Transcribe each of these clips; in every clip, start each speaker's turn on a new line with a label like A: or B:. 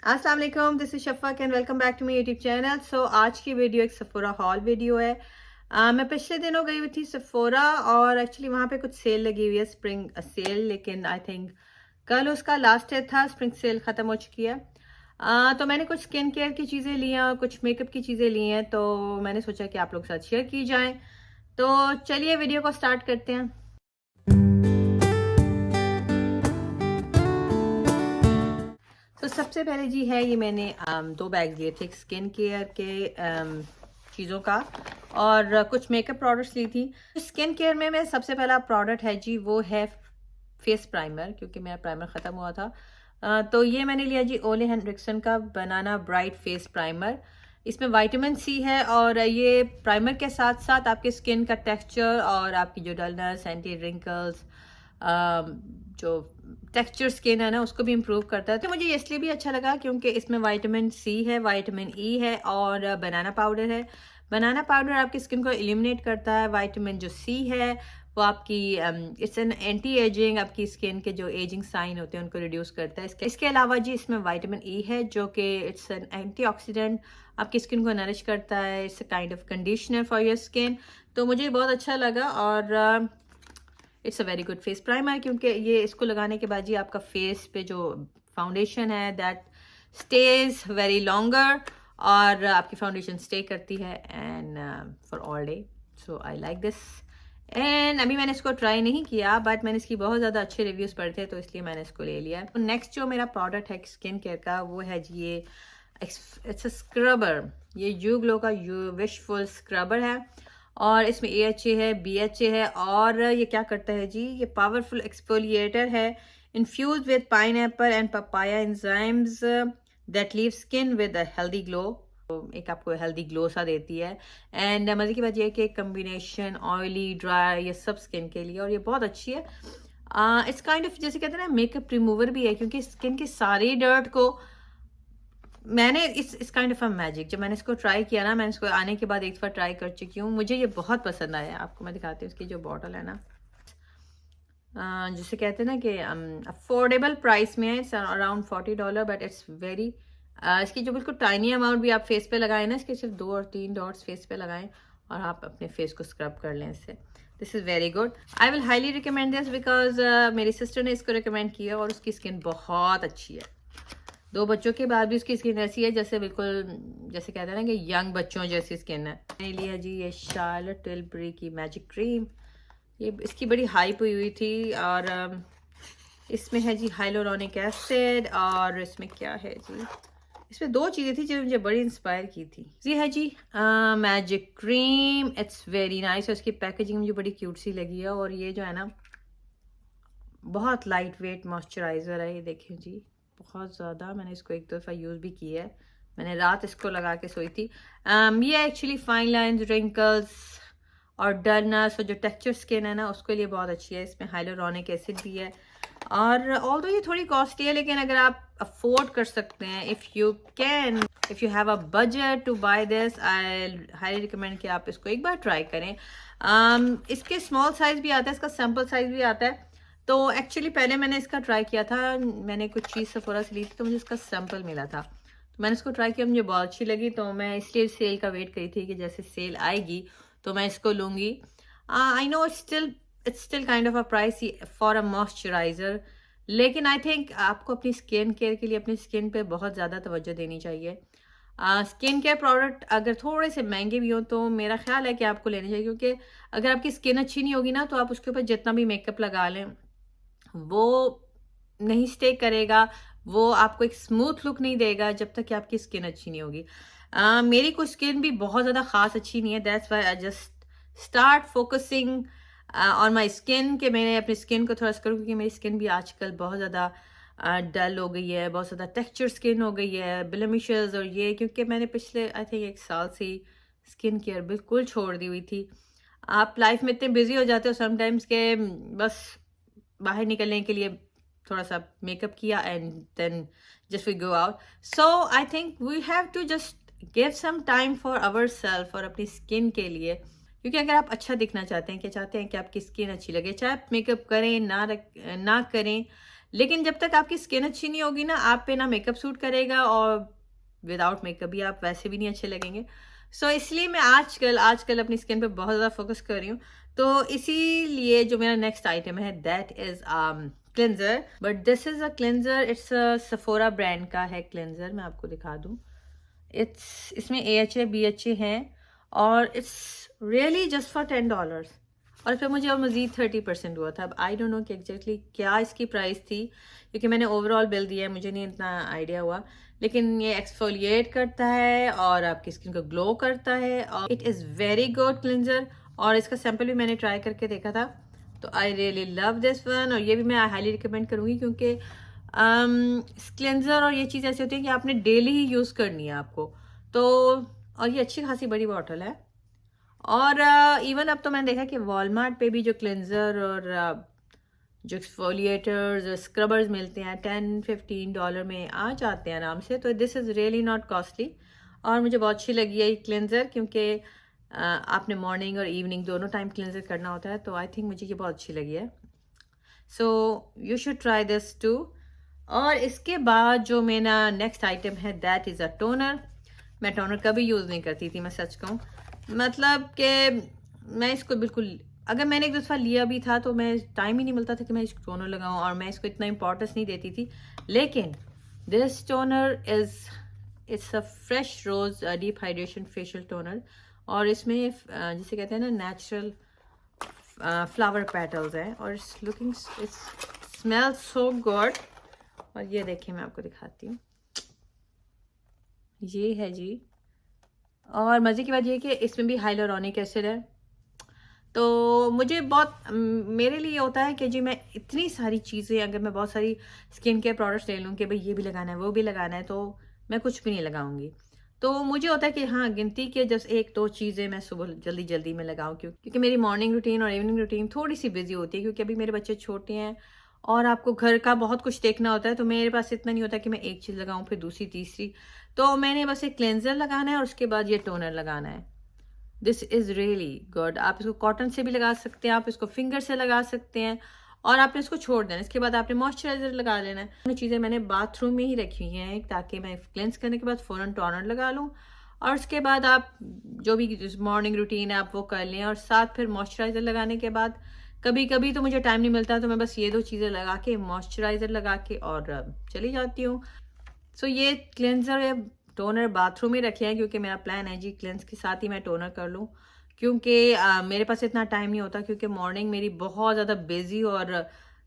A: अस्सलाम वालेकुम, this is Shafaq and welcome back to my YouTube channel. So आज की वीडियो एक सेफोरा हॉल वीडियो है। मैं पिछले दिनों गई हुई थी सेफोरा और एक्चुअली वहाँ पे कुछ सेल लगी हुई है, स्प्रिंग सेल, लेकिन आई थिंक कल उसका लास्ट डे था, स्प्रिंग सेल ख़त्म हो चुकी है। तो मैंने कुछ स्किन केयर की चीज़ें ली हैं, कुछ मेकअप की चीज़ें ली हैं, तो मैंने सोचा कि आप लोग के साथ शेयर की जाएँ। तो चलिए वीडियो को स्टार्ट करते हैं। तो सबसे पहले जी है ये मैंने 2 बैग लिए थे, एक स्किन केयर के चीज़ों का और कुछ मेकअप प्रोडक्ट्स ली थी। स्किन केयर में मैं सबसे पहला प्रोडक्ट है जी, वो है फेस प्राइमर, क्योंकि मेरा प्राइमर ख़त्म हुआ था। तो ये मैंने लिया जी ओले हेनरिक्सन का बनाना ब्राइट फेस प्राइमर। इसमें विटामिन सी है और ये प्राइमर के साथ साथ आपके स्किन का टेक्सचर और आपकी जो डलनेस, एंटी रिंकल्स, जो टेक्सचर स्किन है ना, उसको भी इम्प्रूव करता है। तो मुझे इसलिए भी अच्छा लगा क्योंकि इसमें विटामिन सी है, विटामिन ई है और बनाना पाउडर है। बनाना पाउडर आपकी स्किन को इल्यूमिनेट करता है। विटामिन जो सी है वो आपकी इट्स एन एंटी एजिंग, आपकी स्किन के जो एजिंग साइन होते हैं उनको रिड्यूस करता है। इसके अलावा जी इसमें विटामिन ई है जो कि इट्स एन एंटीऑक्सीडेंट, आपकी स्किन को नरिश करता है। It's a kind of conditioner for your skin. तो मुझे बहुत अच्छा लगा और it's a very good face primer, क्योंकि ये इसको लगाने के बाद जी आपका फेस पे जो फाउंडेशन है दैट स्टेज वेरी लॉन्गर और आपकी फाउंडेशन स्टे करती है and for all day. So I like this and अभी मैंने इसको ट्राई नहीं किया, बट मैंने इसकी बहुत ज़्यादा अच्छे रिव्यूज़ पढ़े थे, तो इसलिए मैंने इसको ले लिया। तो नेक्स्ट जो मेरा प्रोडक्ट है स्किन केयर का, वो है जी ये इट्स अ स्क्रबर। ये यू ग्लो का यू विशफुल स्क्रबर है और इसमें AHA है, BHA है और ये क्या करता है जी, ये पावरफुल एक्सफोलिएटर है, infuse with pineapple and papaya enzymes that leave skin with a healthy glow. एक आपको हेल्दी ग्लो सा देती है एंड मजे की बात यह है कि कम्बिनेशन ऑयली ड्राई ये सब स्किन के लिए, और ये बहुत अच्छी है। इट्स काइंड ऑफ जैसे कहते हैं ना मेकअप रिमूवर भी है, क्योंकि स्किन के सारे डर्ट को मैंने इस काइंड ऑफ अ मैजिक, जब मैंने इसको ट्राई किया ना, मैंने इसको आने के बाद एक बार ट्राई कर चुकी हूँ, मुझे ये बहुत पसंद आया। आपको मैं दिखाती हूँ इसकी जो बॉटल है ना, जिसे कहते हैं ना कि अफोर्डेबल प्राइस में है। It's around $40, but it's very इसकी जो बिल्कुल टाइनी अमाउंट भी आप फेस पे लगाएं ना, इसके सिर्फ 2 और 3 डॉट्स फेस पे लगाएं और आप अपने फेस को स्क्रब कर लें इससे। This is very good, I will highly recommend this because मेरी सिस्टर ने इसको रिकमेंड किया और उसकी स्किन बहुत अच्छी है। 2 बच्चों के बाद भी उसकी स्किन ऐसी है जैसे बिल्कुल, जैसे कहते हैं ना कि यंग बच्चों जैसी स्किन है। मैंने लिया जी ये शार्लोट टिलबरी की मैजिक क्रीम। ये इसकी बड़ी हाइप हुई थी और इसमें है जी हाइलोरोनिक एसिड और इसमें क्या है जी, इसमें 2 चीज़ें थी जो मुझे बड़ी इंस्पायर की थी। ये है जी magic cream, it's very nice और इसकी पैकेजिंग मुझे बड़ी क्यूट सी लगी है। और ये जो है ना, बहुत लाइट वेट मॉइस्चराइज़र है, ये देखें जी, बहुत ज़्यादा। मैंने इसको एक दफ़ा यूज़ भी किया है, मैंने रात इसको लगा के सोई थी। ये एक्चुअली फाइन लाइन्स, रिंकल्स और डलनेस और जो टेक्सचर स्किन है ना, उसके लिए बहुत अच्छी है। इसमें हाइलोरोनिक एसिड भी है और ऑल्दो ये थोड़ी कॉस्टली है, लेकिन अगर आप अफोर्ड कर सकते हैं, if you have a budget to buy this, I highly recommend कि आप इसको एक बार ट्राई करें। इसके स्मॉल साइज़ भी आता है, इसका सैम्पल साइज़ भी आता है। तो एक्चुअली पहले मैंने इसका ट्राई किया था, मैंने कुछ चीज़ सेफोरा से ली थी, तो मुझे इसका सैंपल मिला था, तो मैंने इसको ट्राई किया, मुझे बहुत अच्छी लगी। तो मैं इसलिए सेल का वेट करी थी कि जैसे सेल आएगी तो मैं इसको लूँगी। I know it's still kind of a price for a moisturiser, लेकिन आई थिंक आपको अपनी स्किन केयर के लिए अपनी स्किन पे बहुत ज़्यादा तवज्जो देनी चाहिए। स्किन केयर प्रोडक्ट अगर थोड़े से महंगे भी हों तो मेरा ख्याल है कि आपको लेने चाहिए, क्योंकि अगर आपकी स्किन अच्छी नहीं होगी ना, तो आप उसके ऊपर जितना भी मेकअप लगा लें वो नहीं स्टे करेगा, वो आपको एक स्मूथ लुक नहीं देगा जब तक कि आपकी स्किन अच्छी नहीं होगी। मेरी कुछ स्किन भी बहुत ज़्यादा ख़ास अच्छी नहीं है, that's why I just start focusing on my skin, कि मैंने अपनी स्किन को थोड़ा सा करूँ, क्योंकि मेरी स्किन भी आजकल बहुत ज़्यादा डल हो गई है, बहुत ज़्यादा टेक्सचर स्किन हो गई है, ब्लेमिशेस और ये, क्योंकि मैंने पिछले आई थिंक 1 साल से ही स्किन केयर बिल्कुल छोड़ दी हुई थी। आप लाइफ में इतने बिजी हो जाते हो समटाइम्स के बस बाहर निकलने के लिए थोड़ा सा मेकअप किया and then just we go out. So I think we have to just give some time for ourself और अपनी स्किन के लिए, क्योंकि अगर आप अच्छा दिखना चाहते हैं कि आपकी स्किन अच्छी लगे, चाहे आप मेकअप करें ना करें, लेकिन जब तक आपकी स्किन अच्छी नहीं होगी ना, आप पे ना मेकअप सूट करेगा, और विदाउट मेकअप भी आप वैसे भी नहीं अच्छे लगेंगे। सो इसलिए मैं आजकल आजकल अपनी स्किन पे बहुत ज़्यादा फोकस कर रही हूँ। तो इसीलिए जो मेरा नेक्स्ट आइटम है that is cleanser, but this is a cleanser, it's Sephora brand का है क्लेंजर। मैं आपको दिखा दूँ, इसमें AHA BHA है, और इट्स रियली जस्ट फॉर $10। और फिर मुझे और मज़ीद 30% हुआ था। अब आई डोंट नो कि एग्जैक्टली क्या इसकी प्राइस थी, क्योंकि मैंने ओवरऑल बिल दिया है, मुझे नहीं इतना आइडिया हुआ। लेकिन ये एक्सफोलिएट करता है और आपकी स्किन को ग्लो करता है, और it is very good cleanser. और इसका सैम्पल भी मैंने ट्राई करके देखा था, तो I really love this one, और ये भी मैं हाईली रिकमेंड करूँगी, क्योंकि क्लेंजर और ये चीज़ ऐसी होती है कि आपने डेली ही यूज़ करनी है आपको। तो और ये अच्छी खासी बड़ी बॉटल है। और इवन अब तो मैंने देखा कि वॉलमार्ट पे भी जो क्लेंजर और जो एक्सफोलिएटर्स और स्क्रबर्स मिलते हैं $10-15 में आ जाते हैं आराम से। तो this is really not costly, और मुझे बहुत अच्छी लगी है ये क्लेंजर, क्योंकि आपने मॉर्निंग और इवनिंग दोनों टाइम क्लेंजर करना होता है। तो आई थिंक मुझे ये बहुत अच्छी लगी है। So you should try this too. और इसके बाद जो मेरा नेक्स्ट आइटम है दैट इज़ अ टोनर। मैं टोनर कभी यूज़ नहीं करती थी, मैं सच कहूँ, मतलब कि मैं इसको बिल्कुल, अगर मैंने एक दफ़ा लिया भी था तो मैं टाइम ही नहीं मिलता था कि मैं इसको टोनर लगाऊं, और मैं इसको इतना इंपॉर्टेंस नहीं देती थी। लेकिन this toner it's a fresh rose deep hydration facial toner, और इसमें जिसे कहते हैं ना नेचुरल फ्लावर पेटल्स हैं, और इट्स स्मेल सो गुड। और ये देखिए मैं आपको दिखाती हूँ, ये है जी। और मज़े की बात ये है कि इसमें भी हाइलोरॉनिक एसिड है। तो मुझे बहुत मेरे लिए होता है कि जी मैं इतनी सारी चीज़ें, अगर मैं बहुत सारी स्किन केयर प्रोडक्ट्स ले लूँ कि भाई ये भी लगाना है वो भी लगाना है, तो मैं कुछ भी नहीं लगाऊंगी। तो मुझे होता है कि हाँ, गिनती के जस्ट 1-2 चीज़ें मैं सुबह जल्दी जल्दी में लगाऊं, क्योंकि मेरी मॉर्निंग रूटीन और इवनिंग रूटीन थोड़ी सी बिजी होती है, क्योंकि अभी मेरे बच्चे छोटे हैं और आपको घर का बहुत कुछ देखना होता है। तो मेरे पास इतना नहीं होता कि मैं एक चीज़ लगाऊं फिर दूसरी तीसरी। तो मैंने बस एक क्लेंजर लगाना है और उसके बाद ये टोनर लगाना है। This is really good. आप इसको कॉटन से भी लगा सकते हैं, आप इसको फिंगर से लगा सकते हैं, और आपने इसको छोड़ देना। इसके बाद आपने मॉइस्चराइजर लगा लेना है। ये चीज़ें मैंने बाथरूम में ही रखी हुई हैं ताकि मैं क्लेंस करने के बाद फ़ौरन टोनर लगा लूँ, और उसके बाद आप जो भी मॉर्निंग रूटीन है आप वो कर लें, और साथ फिर मॉइस्चराइज़र लगाने के बाद कभी कभी तो मुझे टाइम नहीं मिलता, तो मैं बस ये 2 चीज़ें लगा के मॉइस्चराइज़र लगा के और चली जाती हूँ। सो ये क्लेंजर या टोनर बाथरूम में रखे हैं, क्योंकि मेरा प्लान है जी क्लेंस के साथ ही मैं टोनर कर लूँ, क्योंकि मेरे पास इतना टाइम नहीं होता, क्योंकि मॉर्निंग मेरी बहुत ज़्यादा बिजी और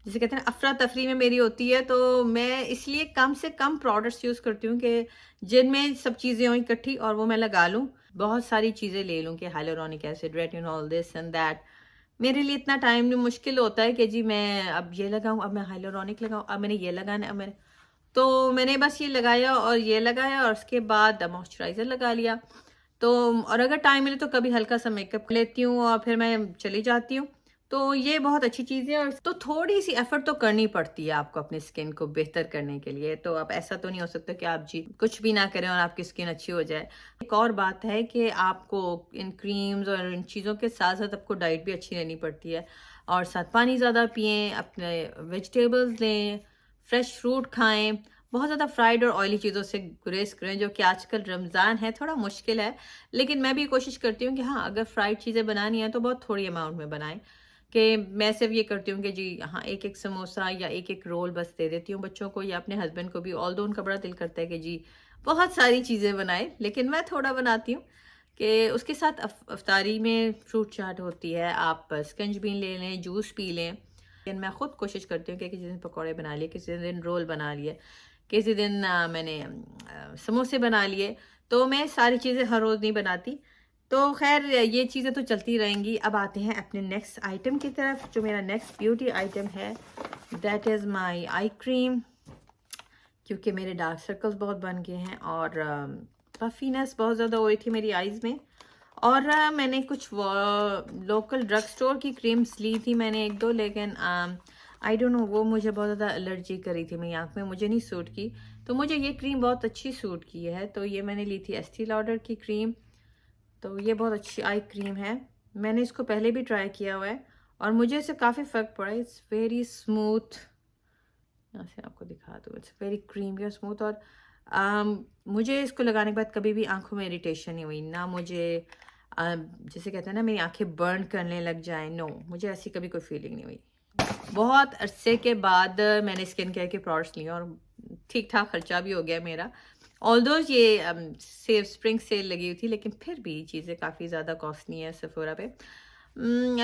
A: जिसे कहते हैं अफरा तफरी में मेरी होती है। तो मैं इसलिए कम से कम प्रोडक्ट्स यूज़ करती हूँ कि जिनमें सब चीज़ें हों इकट्ठी, और वो मैं लगा लूँ। बहुत सारी चीज़ें ले लूँ कि hyaluronic acid, retinol, this and that. मेरे लिए इतना टाइम नहीं, मुश्किल होता है कि जी मैं अब ये लगाऊं, अब मैं हाइलोरॉनिक लगाऊं, अब मैंने ये लगाना है, अब मैंने, तो मैंने बस ये लगाया और ये लगाया, और उसके बाद मॉइस्चराइज़र लगा लिया। तो और अगर टाइम मिले तो कभी हल्का सा मेकअप लेती हूँ और फिर मैं चली जाती हूँ। तो ये बहुत अच्छी चीज़ है, और तो थोड़ी सी एफर्ट तो करनी पड़ती है आपको अपनी स्किन को बेहतर करने के लिए। तो आप ऐसा तो नहीं हो सकता कि आप जी कुछ भी ना करें और आपकी स्किन अच्छी हो जाए। एक और बात है कि आपको इन क्रीम्स और इन चीज़ों के साथ साथ आपको डाइट भी अच्छी लेनी पड़ती है, और साथ पानी ज़्यादा पिएँ, अपने वेजिटेबल्स लें, फ्रेश फ्रूट खाएं, बहुत ज़्यादा फ्राइड और ऑयली चीज़ों से गुरेज करें, जो कि आजकल रमज़ान है थोड़ा मुश्किल है। लेकिन मैं भी कोशिश करती हूँ कि हाँ, अगर फ्राइड चीज़ें बनानी है तो बहुत थोड़ी अमाउंट में बनाएं। कि मैं सिर्फ ये करती हूँ कि जी हाँ, एक एक समोसा या एक एक रोल बस दे देती हूँ बच्चों को या अपने हस्बैंड को भी। ऑल्दो उनका बड़ा दिल करता है कि जी बहुत सारी चीज़ें बनाए, लेकिन मैं थोड़ा बनाती हूँ कि उसके साथ अफ्तारी में फ्रूट चाट होती है, आप स्कंज बीन ले लें, जूस पी लें। लेकिन मैं खुद कोशिश करती हूँ कि किसी दिन पकौड़े बना लिए, किसी दिन रोल बना लिए, किसी दिन मैंने समोसे बना लिए। तो मैं सारी चीज़ें हर रोज़ नहीं बनाती। तो खैर ये चीज़ें तो चलती रहेंगी। अब आते हैं अपने नेक्स्ट आइटम की तरफ। जो मेरा नेक्स्ट ब्यूटी आइटम है that is my eye cream, क्योंकि मेरे डार्क सर्कल्स बहुत बन गए हैं और पफीनेस बहुत ज़्यादा हो रही थी मेरी आइज़ में। और मैंने कुछ लोकल ड्रग स्टोर की क्रीम्स ली थी मैंने 1-2, लेकिन आई डोंट नो वो मुझे बहुत ज़्यादा एलर्जी करी थी मेरी आँख में, मुझे नहीं सूट की। तो मुझे ये क्रीम बहुत अच्छी सूट की है, तो ये मैंने ली थी एस्टी लॉडर की क्रीम। तो ये बहुत अच्छी आई क्रीम है, मैंने इसको पहले भी ट्राई किया हुआ है और मुझे इससे काफ़ी फ़र्क पड़ा है। इट्स वेरी स्मूथ यहाँ से आपको दिखा दूँ, इट्स वेरी क्रीमी और स्मूथ। और मुझे इसको लगाने के बाद कभी भी आंखों में इरिटेशन नहीं हुई, ना मुझे जैसे कहते हैं ना मेरी आंखें बर्न करने लग जाएं, नो, मुझे ऐसी कभी कोई फीलिंग नहीं हुई। बहुत अरसे के बाद मैंने स्किन केयर के प्रोडक्ट्स लिए और ठीक ठाक खर्चा भी हो गया मेरा। ऑल्दो ये सेव स्प्रिंग सेल लगी हुई थी, लेकिन फिर भी चीज़ें काफ़ी ज़्यादा कॉस्टली हैं सेफोरा पे।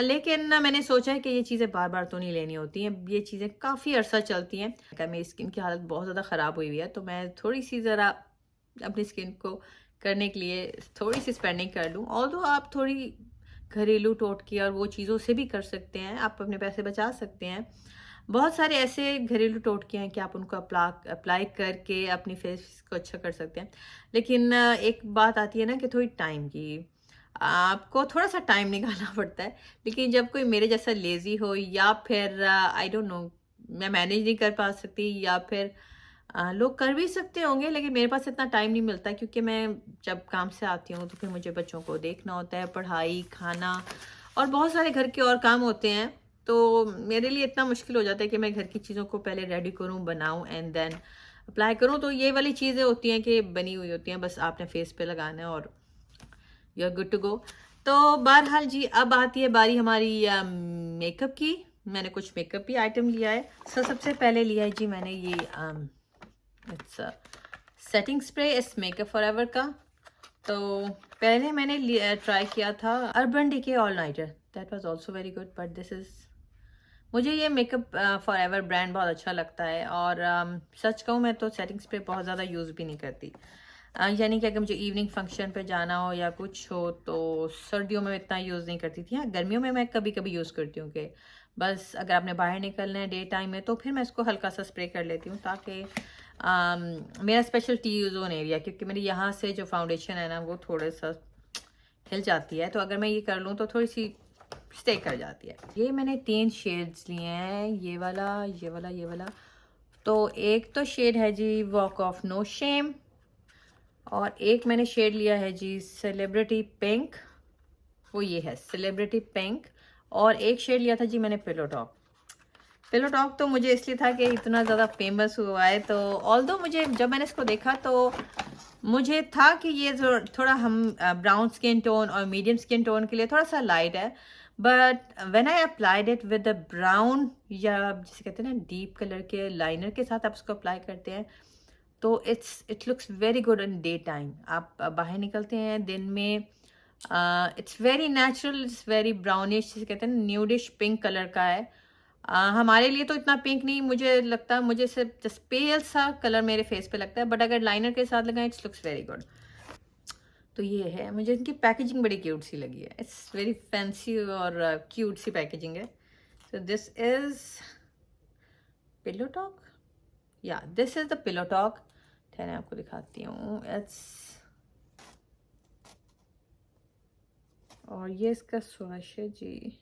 A: लेकिन मैंने सोचा है कि ये चीज़ें बार बार तो नहीं लेनी होती हैं, ये चीज़ें काफ़ी अरसा चलती हैं। मेरी स्किन की हालत बहुत ज़्यादा ख़राब हुई हुई है, तो मैं थोड़ी सी ज़रा अपनी स्किन को करने के लिए थोड़ी सी स्पेंडिंग कर लूँ। ऑल्दो आप थोड़ी घरेलू टोटके और वो चीज़ों से भी कर सकते हैं, आप अपने पैसे बचा सकते हैं। बहुत सारे ऐसे घरेलू टोटके हैं कि आप उनको अप्लाई करके अपनी फेस को अच्छा कर सकते हैं। लेकिन एक बात आती है ना कि थोड़ी टाइम की, आपको थोड़ा सा टाइम निकालना पड़ता है। लेकिन जब कोई मेरे जैसा लेजी हो, या फिर आई डोंट नो, मैं मैनेज नहीं कर पा सकती, या फिर लोग कर भी सकते होंगे लेकिन मेरे पास इतना टाइम नहीं मिलता, क्योंकि मैं जब काम से आती हूँ तो फिर मुझे बच्चों को देखना होता है, पढ़ाई, खाना और बहुत सारे घर के और काम होते हैं। तो मेरे लिए इतना मुश्किल हो जाता है कि मैं घर की चीज़ों को पहले रेडी करूँ, बनाऊँ एंड देन अप्लाई करूँ। तो ये वाली चीज़ें होती हैं कि बनी हुई होती हैं, बस आपने फेस पे लगाना है और you are good to go. तो बहरहाल जी, अब आती है बारी हमारी मेकअप की। मैंने कुछ मेकअप भी आइटम लिया है। सबसे पहले लिया है जी मैंने ये इट्स सेटिंग स्प्रे, इस मेकअप फॉरएवर का। तो पहले मैंने ट्राई किया था Urban Decay all nighter, that was also very good, but this is, मुझे ये मेकअप फॉरएवर ब्रांड बहुत अच्छा लगता है। और सच कहूँ मैं तो सेटिंग स्प्रे बहुत ज़्यादा यूज़ भी नहीं करती। यानी कि अगर मुझे इवनिंग फंक्शन पे जाना हो या कुछ हो तो सर्दियों में इतना यूज़ नहीं करती थी। हाँ, गर्मियों में मैं कभी कभी यूज़ करती हूँ कि बस अगर आपने बाहर निकलना है डे टाइम में तो फिर मैं इसको हल्का सा स्प्रे कर लेती हूँ, ताकि मेरा स्पेशल टी जोन एरिया, क्योंकि मेरी यहाँ से जो फाउंडेशन है ना वो थोड़ा सा हिल जाती है, तो अगर मैं ये कर लूँ तो थोड़ी सी स्टे कर जाती है। ये मैंने 3 शेड्स लिए हैं, ये वाला, ये वाला, ये वाला। तो एक तो शेड है जी वॉक ऑफ नो शेम, और एक मैंने शेड लिया है जी सेलिब्रिटी पिंक, वो ये है सेलिब्रिटी पिंक। और एक शेड लिया था जी मैंने पिलो टॉक। पिलो टॉक तो मुझे इसलिए था कि इतना ज़्यादा फेमस हुआ है, तो ऑल्दो मुझे जब मैंने इसको देखा तो मुझे था कि ये थोड़ा हम ब्राउन स्किन टोन और मीडियम स्किन टोन के लिए थोड़ा सा लाइट है, but when I applied it with the brown, या जिसे कहते हैं ना डीप कलर के लाइनर के साथ आप इसको अप्लाई करते हैं, तो it looks very good in day time. आप बाहर निकलते हैं दिन में, it's very natural, it's very brownish, जिसे कहते हैं न्यूडिश पिंक कलर का है। हमारे लिए तो इतना पिंक नहीं मुझे लगता, मुझे सिर्फ जस्ट पेल सा कलर मेरे फेस पे लगता है, बट अगर लाइनर के साथ लगाएं इट्स लुक्स वेरी गुड। तो ये है, मुझे इनकी पैकेजिंग बड़ी क्यूट सी लगी है, इट्स वेरी फैंसी और क्यूट सी पैकेजिंग है। तो दिस इज पिलो टॉक, या this is the pillow talk. ठहरे आपको दिखाती हूँ, इट्स, और ये इसका स्वैश है जी,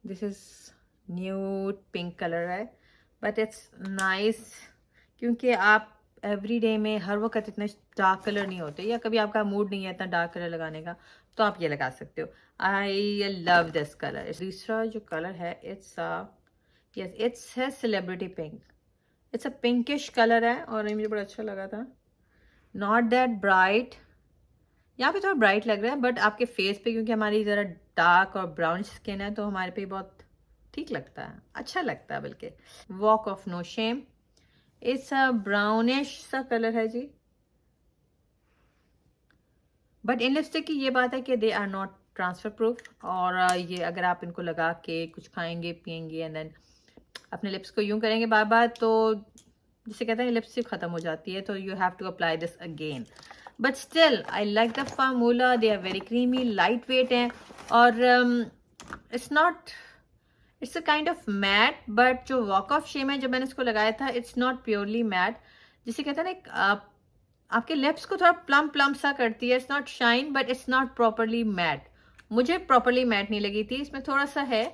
A: this is nude pink colour है, बट इट्स नाइस, क्योंकि आप एवरी डे में हर वक्त इतने डार्क कलर नहीं होते, या कभी आपका मूड नहीं है इतना डार्क कलर लगाने का, तो आप ये लगा सकते हो। I love this colour. दूसरा जो कलर है इट्स यस इट्स है celebrity pink, it's a pinkish colour है और ये मुझे बड़ा अच्छा लगा था। नॉट दैट ब्राइट, यहाँ पे थोड़ा ब्राइट लग रहा है, बट आपके फेस पे क्योंकि हमारी ज़रा डार्क और ब्राउन स्किन है तो हमारे पे बहुत ठीक लगता है, अच्छा लगता है बल्कि। Walk of no shame, it's a brownish सा कलर है जी, बट इन लिपस्टिक की ये बात है कि they are not transfer proof, और ये अगर आप इनको लगा के कुछ खाएंगे पियेंगे एंड देन अपने लिप्स को यूं करेंगे बार बार, तो जिसे कहते हैं लिपस्टिक ख़त्म हो जाती है, तो you have to apply this again. But still I like the formula, they are very creamy, lightweight हैं, और it's not, it's a kind of matte, but जो वॉक ऑफ शेम है जब मैंने इसको लगाया था इट्स नॉट प्योरली मैट, जिसे कहते हैं ना आपके लिप्स को थोड़ा प्लम प्लम सा करती है, it's not shine but it's not properly matte. मुझे प्रॉपरली मैट नहीं लगी थी, इसमें थोड़ा सा है,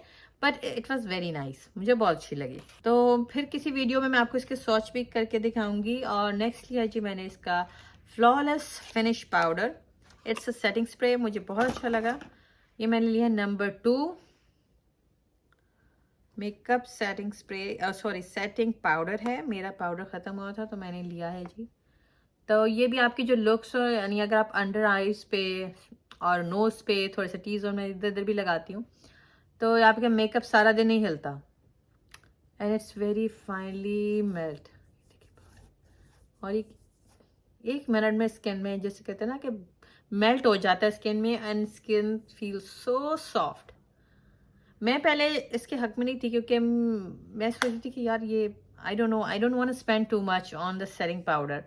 A: but it was very nice, मुझे बहुत अच्छी लगी। तो फिर किसी वीडियो में मैं आपको इसके स्वॉच भी करके दिखाऊंगी। और नेक्स्ट लिया जी मैंने इसका flawless finish powder, it's a setting spray, मुझे बहुत अच्छा लगा। ये मैंने लिया number 2, makeup setting spray, sorry setting powder है। मेरा पाउडर ख़त्म हुआ था तो मैंने लिया है जी। तो ये भी आपकी जो लुक्स हो, यानी अगर आप अंडर आइज पे और नोज पे थोड़े से टी जोन में इधर उधर भी लगाती हूँ तो आपका मेकअप सारा दिन नहीं हिलता। And it's very finally melt. और एक मिनट में स्किन में, जैसे कहते हैं ना कि मेल्ट हो जाता है स्किन में, and skin feel so soft. मैं पहले इसके हक में नहीं थी क्योंकि मैं सोच रही थी कि यार ये I don't want to spend too much on the setting powder,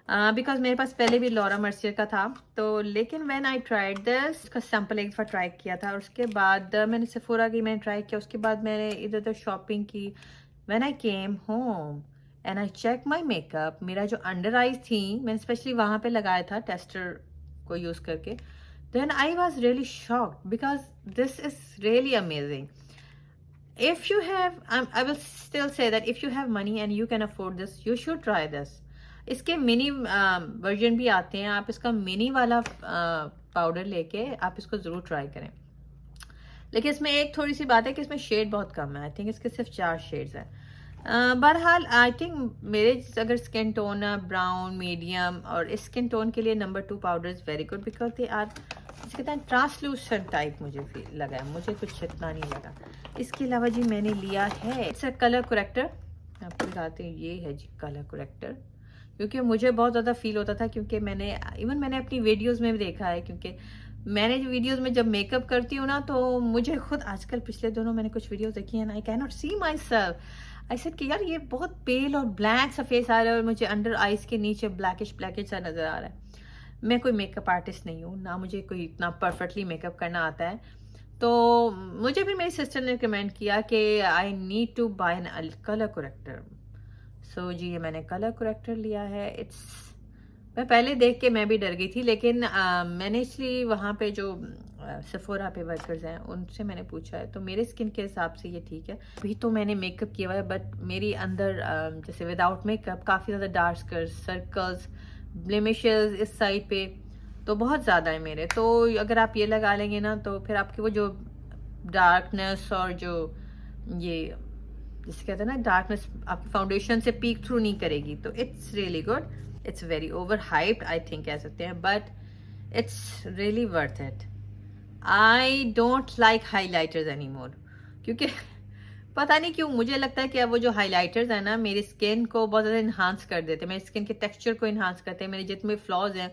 A: because मेरे पास पहले भी लॉरा मर्सियर का था। तो लेकिन व्हेन आई ट्राइड दिस, इसका सैम्पल एक दफ़ा ट्राई किया था और उसके बाद मैंने सेफोरा की मैंने ट्राई किया, उसके बाद मैंने इधर उधर शॉपिंग की। When I came home and I check my makeup, मेरा जो अंडर आईज थी मैंने स्पेशली वहाँ पे लगाया था टेस्टर को यूज़ करके, then I was really shocked because this is really amazing. If you have, I will still say that if you have money and you can afford this, you should try this. इसके mini version भी आते हैं, आप इसका mini वाला powder लेके आप इसको ज़रूर ट्राई करें। लेकिन इसमें एक थोड़ी सी बात है कि इसमें शेड बहुत कम है। आई थिंक इसके सिर्फ 4 शेड्स हैं। बहरहाल आई थिंक मेरे अगर स्किन टोन ब्राउन मीडियम, और इस स्किन टोन के लिए number 2 powder is very good because they are, जिसे कहते हैं ट्रांसलूसेंट टाइप। मुझे लगा है, मुझे कुछ इतना नहीं लगा। इसके अलावा जी मैंने लिया है इट्स अ कलर करेक्टर। आपको दिखाते हैं, ये है जी कलर करेक्टर। क्योंकि मुझे बहुत ज़्यादा फील होता था, क्योंकि मैंने अपनी वीडियोज़ में भी देखा है, क्योंकि मैंने जो वीडियोज़ में जब मेकअप करती हूँ ना, तो मुझे खुद आजकल पिछले दिनों मैंने कुछ वीडियोज़ देखी हैं, I can not see myself. I said कि यार ये बहुत पेल और ब्लैक सा फेस आ रहा है और मुझे अंडर आइज के नीचे ब्लैकिश सा नज़र आ रहा है। मैं कोई मेकअप आर्टिस्ट नहीं हूँ, ना मुझे कोई इतना परफेक्टली मेकअप करना आता है। तो मुझे भी मेरी सिस्टर ने रिकमेंड किया कि I need to buy an colour corrector. So जी ये मैंने कलर करेक्टर लिया है। मैं पहले देख के मैं भी डर गई थी, लेकिन मैंने इसलिए वहाँ पे जो सेफोरा पे वर्कर्स हैं उनसे मैंने पूछा है, तो मेरे स्किन के हिसाब से ये ठीक है। अभी तो मैंने मेकअप किया हुआ है, बट मेरी अंदर जैसे विदाउट मेकअप काफ़ी ज़्यादा डार्क सर्कल्स, ब्लेमिशेस इस साइड पे तो बहुत ज़्यादा है मेरे। तो अगर आप ये लगा लेंगे ना, तो फिर आपकी वो जो डार्कनेस और जो ये जिसे कहते हैं ना डार्कनेस, आपकी फाउंडेशन से पीक थ्रू नहीं करेगी। तो it's really good. It's very over hyped I think कह सकते हैं, but it's really worth it. I don't like highlighters any more, क्योंकि पता नहीं क्यों मुझे लगता है कि अब वो जो हाईलाइटर्स है ना, मेरी स्किन को बहुत ज़्यादा इन्हांस कर देते हैं, मेरी स्किन के टेक्सचर को इन्हांस करते हैं, मेरे जितने फ्लॉज हैं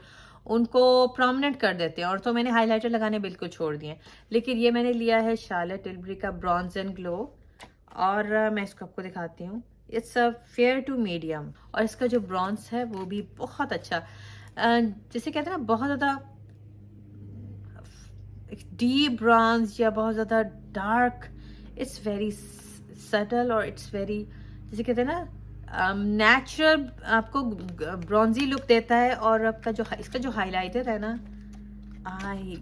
A: उनको प्रोमिनेंट कर देते हैं। और तो मैंने हाईलाइटर लगाने बिल्कुल छोड़ दिए। लेकिन ये मैंने लिया है शार्लेट टिलबरी का ब्रॉन्ज एंड ग्लो, और मैं इसको आपको दिखाती हूँ। It's a fair to medium, और इसका जो ब्रॉन्ज है वो भी बहुत अच्छा, जिसे कहते हैं ना बहुत ज़्यादा डीप ब्रॉन्ज या बहुत ज़्यादा डार्क, इट्स वेरी सटल और इट्स वेरी, जिसे कहते हैं ना नेचुरल, आपको ब्रॉन्जी लुक देता है। और आपका जो इसका जो हाइलाइटर है ना, आई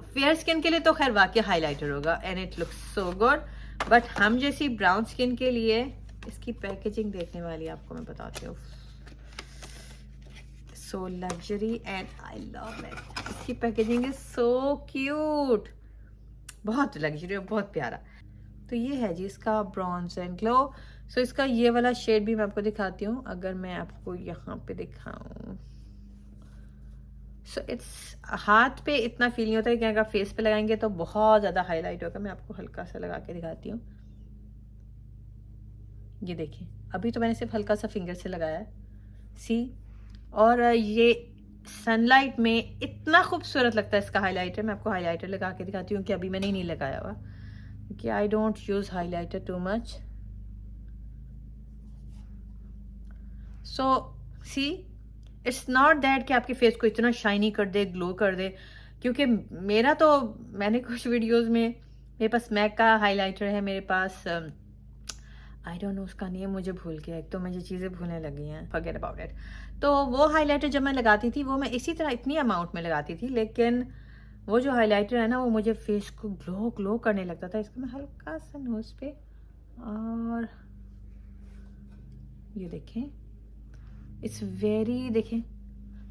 A: फेयर स्किन के लिए तो खैर वाकई हाइलाइटर होगा, and it looks so good. But हम जैसी ब्राउन स्किन के लिए इसकी पैकेजिंग देखने वाली आपको मैं बताती हूँ। So luxury and I love it. इसकी पैकेजिंग इज सो क्यूट, बहुत लग्जरी और बहुत प्यारा। तो ये है जी इसका ब्रॉन्ज एंड ग्लो। सो इसका ये वाला शेड भी मैं आपको दिखाती हूँ, अगर मैं आपको यहाँ पे दिखाऊं। सो इट्स हाथ पे इतना फील नहीं होता है कि अगर फेस पे लगाएंगे तो बहुत ज़्यादा हाईलाइट होगा। मैं आपको हल्का सा लगा के दिखाती हूँ। ये देखिए, अभी तो मैंने सिर्फ हल्का सा फिंगर से लगाया है, सी। और ये सनलाइट में इतना खूबसूरत लगता है इसका हाइलाइटर। मैं आपको हाइलाइटर लगा के दिखाती हूँ कि अभी मैंने नहीं लगाया हुआ, क्योंकि I don't use highlighter too much. So see it's not that कि आपके फेस को इतना शाइनी कर दे, ग्लो कर दे। क्योंकि मेरा तो, मैंने कुछ वीडियोस में, मेरे पास मैक का हाइलाइटर है, मेरे पास आई डोंट नो उसका नेम मुझे भूल गया, एक तो मुझे चीज़ें भूलने लगी हैं, फॉरगेट अबाउट इट। तो वो हाइलाइटर जब मैं लगाती थी वो मैं इसी तरह इतनी अमाउंट में लगाती थी, लेकिन वो जो हाइलाइटर है ना वो मुझे फेस को ग्लो करने लगता था। इसको मैं हल्का सा नोज पे, और ये देखें इट्स वेरी, देखें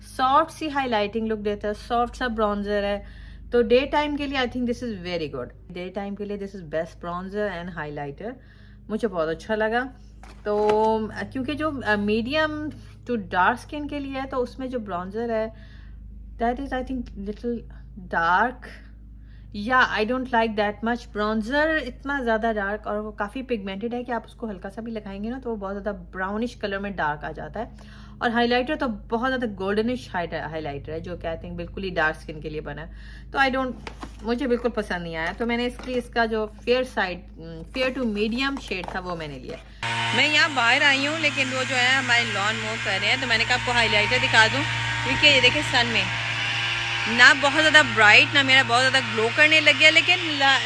A: सॉफ्ट सी हाइलाइटिंग लुक देता है, सॉफ्ट सा ब्रॉन्जर है, तो डे टाइम के लिए I think this is very good. Day time के लिए this is best bronzer and highlighter, मुझे बहुत अच्छा लगा। तो क्योंकि जो मीडियम टू डार्क स्किन के लिए है, तो उसमें जो ब्राउन्जर है that is I think little dark, या I don't like that much bronzer इतना ज़्यादा डार्क, और वो काफ़ी पिगमेंटेड है कि आप उसको हल्का सा भी लगाएंगे ना तो वो बहुत ज़्यादा ब्राउनिश कलर में डार्क आ जाता है। और हाइलाइटर तो बहुत ज़्यादा गोल्डनिश हाइलाइटर है जो कि आई थिंक बिल्कुल ही डार्क स्किन के लिए बना है। तो मुझे बिल्कुल पसंद नहीं आया, तो मैंने इसलिए इसका जो फेयर टू मीडियम शेड था वो मैंने लिया। मैं यहाँ बाहर आई हूँ, लेकिन वो जो है हमारे लॉन मूव कर रहे हैं, तो मैंने कहा आपको हाईलाइटर दिखा दूँ, क्योंकि ये देखिए सन में ना बहुत ज़्यादा ब्राइट ना मेरा बहुत ज़्यादा ग्लो करने लग गया, लेकिन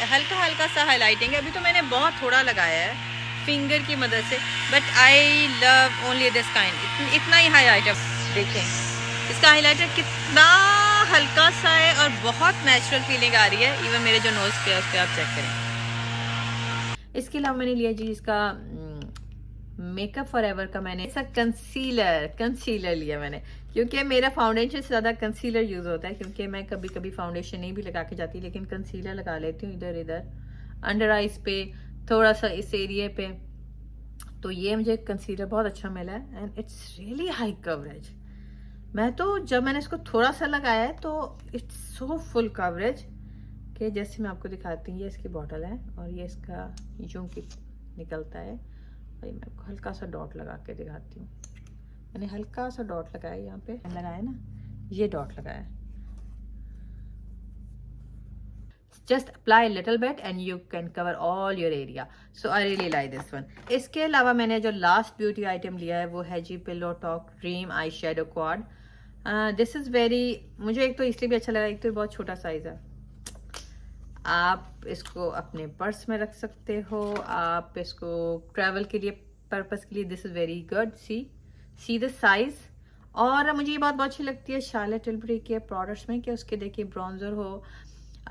A: हल्का हल्का सा हाईलाइटिंग है। अभी तो मैंने बहुत थोड़ा लगाया है फिंगर की मदद से, but I love only this kind. इतना ही हाईलाइटर देखें, इसका हाईलाइटर कितना हल्का सा है और बहुत नेचुरल फीलिंग आ रही है। इवन मेरे जो नोज पे है उस पर आप चेक करें। इसके अलावा मैंने लिया जी इसका मेकअप फॉरएवर का, मैंने ऐसा कंसीलर लिया मैंने, क्योंकि मेरा फाउंडेशन से ज़्यादा कंसीलर यूज़ होता है, क्योंकि मैं कभी कभी फाउंडेशन नहीं भी लगा के जाती, लेकिन कंसीलर लगा लेती हूँ इधर इधर अंडर आइज पे, थोड़ा सा इस एरिया पे। तो ये मुझे कंसीलर बहुत अच्छा मिला है and it's really high coverage. मैं तो जब मैंने इसको थोड़ा सा लगाया है तो इट्स सो फुल कवरेज कि जैसे मैं आपको दिखाती हूँ, ये इसकी बॉटल है और ये इसका यूं की निकलता है। और मैं आपको हल्का सा डॉट लगा के दिखाती हूँ। मैंने हल्का सा डॉट लगाया, यहाँ पे लगाया ना, ये डॉट लगाया। Just apply a little bit and you can cover all your area. So I really like this one. इसके अलावा मैंने जो लास्ट ब्यूटी आइटम लिया है वो है जी pillow talk dream eye shadow quad. This is very, मुझे एक तो इसलिए भी अच्छा लगा, एक तो बहुत छोटा साइज है, आप इसको अपने पर्स में रख सकते हो, आप इसको ट्रैवल के लिए पर्पस के लिए this is very good. See the size. और मुझे ये बात बहुत अच्छी लगती है शार्लेट टिल्बरी के प्रोडक्ट्स में कि उसके देखिए ब्राउन्जर हो,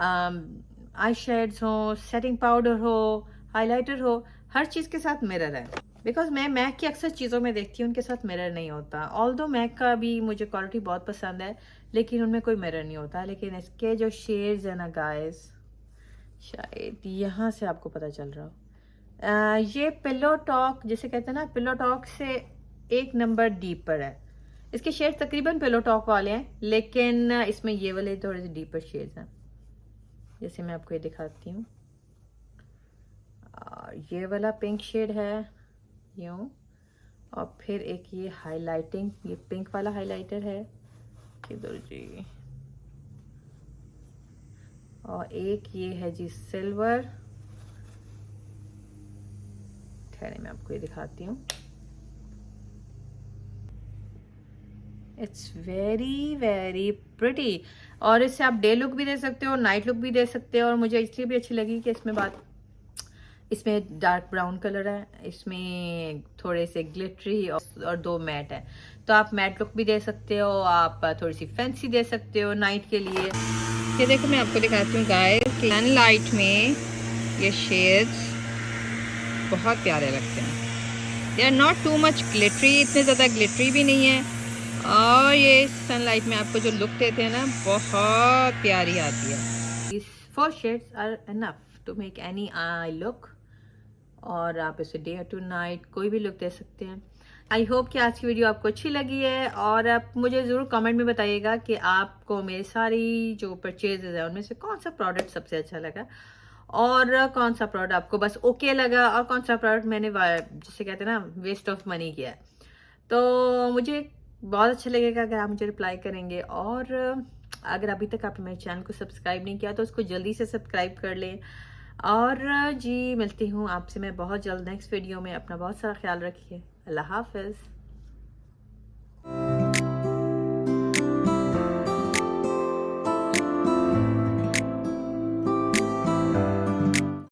A: आई शेड्स हो, सेटिंग पाउडर हो, हाइलाइटर हो, हर चीज़ के साथ मिरर है। बिकॉज मैं मैक की अक्सर चीज़ों में देखती हूँ उनके साथ मिरर नहीं होता। ऑल्दो मैक का भी मुझे क्वालिटी बहुत पसंद है, लेकिन उनमें कोई मिरर नहीं होता। लेकिन इसके जो शेड्स है ना गाइस, शायद यहाँ से आपको पता चल रहा हो, ये पिलो टॉक जिसे कहते हैं ना, पिलो टॉक से एक नंबर डीपर है। इसके शेड्स तकरीबन पिलो टॉक वाले हैं, लेकिन इसमें ये वाले थोड़े से डीपर शेड्स हैं, जैसे मैं आपको ये दिखाती हूँ। ये वाला पिंक शेड है यूँ, और फिर एक ये हाइलाइटिंग, ये पिंक वाला हाइलाइटर है किधर जी, और एक ये है जी सिल्वर। ठहरे मैं आपको ये दिखाती हूँ। इट्स वेरी वेरी प्रिटी, और इससे आप डे लुक भी दे सकते हो, नाइट लुक भी दे सकते हो। और मुझे इसलिए भी अच्छी लगी कि इसमें डार्क ब्राउन कलर है, इसमें थोड़े से ग्लिटरी और दो मैट है, तो आप मैट लुक भी दे सकते हो, आप थोड़ी सी फैंसी दे सकते हो नाइट के लिए। ये देखो मैं आपको दिखाती हूँ गाइस, सनलाइट में ये शेड्स बहुत प्यारे लगते हैं। They are not too much glittery, इतने ज़्यादा ग्लिटरी भी नहीं है, और ये सनलाइट में आपको जो लुक देते हैं ना बहुत प्यारी आती है। These 4 shades are enough to make any eye look, और आप इसे डे टू नाइट कोई भी लुक दे सकते हैं। आई होप कि आज की वीडियो आपको अच्छी लगी है, और आप मुझे ज़रूर कमेंट में बताइएगा कि आपको मेरी सारी जो परचेजेज है उनमें से कौन सा प्रोडक्ट सबसे अच्छा लगा, और कौन सा प्रोडक्ट आपको बस ओके लगा, और कौन सा प्रोडक्ट मैंने जिसे कहते हैं ना वेस्ट ऑफ मनी किया है। तो मुझे बहुत अच्छा लगेगा अगर आप मुझे रिप्लाई करेंगे, और अगर अभी तक आपने मेरे चैनल को सब्सक्राइब नहीं किया तो उसको जल्दी से सब्सक्राइब कर लें। और जी मिलती हूँ आपसे मैं बहुत जल्द नेक्स्ट वीडियो में। अपना बहुत सारा ख्याल रखिए। अल्लाह हाफ़िज़।